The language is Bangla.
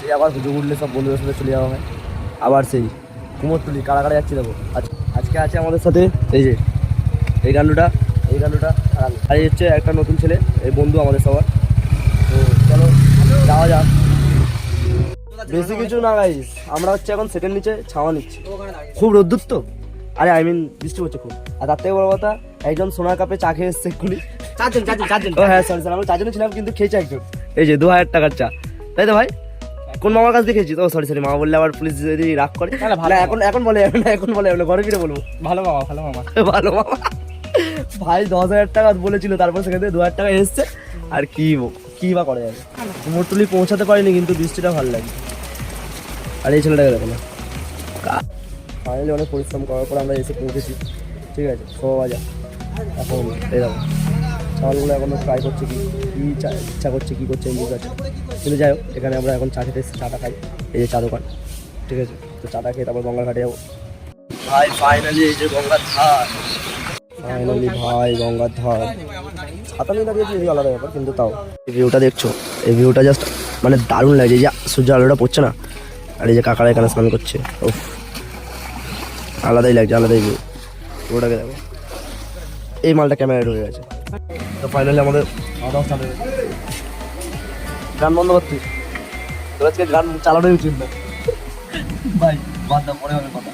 এই আবার হুজুর উঠলে সব বন্ধুদের সাথে চলে যাওয়া হয়। আবার সেই কুমোরটুলি কারাগারে যাচ্ছি দেখো। আজকে আছে আমাদের সাথে এই গান্ডুটা আর এই হচ্ছে একটা নতুন ছেলে, এই বন্ধু আমাদের সবার। তো চলো যাওয়া যাক। বেশি কিছু না গাইস, আমরা হচ্ছে এখন সেটের নিচে ছাওয়া নিচ্ছি, খুব রোদ্দুর তো, আরে আই মিন বৃষ্টি হচ্ছে খুব। আর তার থেকে বড় কথা, একজন সোনার কাপে চা খেয়ে এসছে এক্ষুনি। চারজন ও হ্যাঁ সরি আমরা চারজনে ছিলাম, কিন্তু খেয়েছে একজন। এই যে 2000 টাকার চা, তাই তো ভাই? কোন মামার কাছ দিয়ে খেয়েছি? তো সরি মামা বললে আবার পুলিশ যদি রাগ করে। এখন বলে যাবে না, এখন বলে যাবে না, ঘরে ফিরে বলবো। ভালো মামা ভালো মামা ভাই 10,000 টাকা বলেছিল, তারপর সেখান থেকে 2000 টাকা এসছে। আর কি বা করা যাবে। কুমোরটুলি পৌঁছাতে পারিনি, কিন্তু বৃষ্টিটা ভালো লাগে। আর এই ছেলেটাকে দেখো না, ফাইনালি অনেক পরিশ্রম করার পর আমরা এসে পৌঁছেছি। ঠিক আছে, 6 বাজা। এখন এই দেখো চাওয়ালগুলো এখনো ট্রাই করছে, ইচ্ছা করছে কী করছে বুঝতে পারছি। কিন্তু যাই হোক, এখানে আমরা এখন চা খেতে এসেছি, চাটা খাই। এই যে চা দোকান, ঠিক আছে। তো চাটা খেয়ে তারপর গঙ্গার ঘাটে যাবো। ভাই ফাইনালি এই যে গঙ্গার ধার, গঙ্গার ধার। ছাতা নিয়ে দাঁড়িয়েছি, এই আলাদা ব্যাপার, কিন্তু তাও এই ভিউটা দেখছো, এই ভিউটা জাস্ট মানে দারুণ লাগছে। এই যে সূর্য আলোটা পড়ছে না, আর এই যে কাকারা এখানে স্নান করছে, উফ আলাদাই লাগছে, আলাদাই ভিউ। ওটাকে দেখো, এই মালটা ক্যামেরায় ঢুকে গেছে। তো ফাইনালি আমাদের গান বন্ধ করছি, তো আজকে গান চালানোই উচিত না ভাই, বাদ দাও, পরে হবে কথা।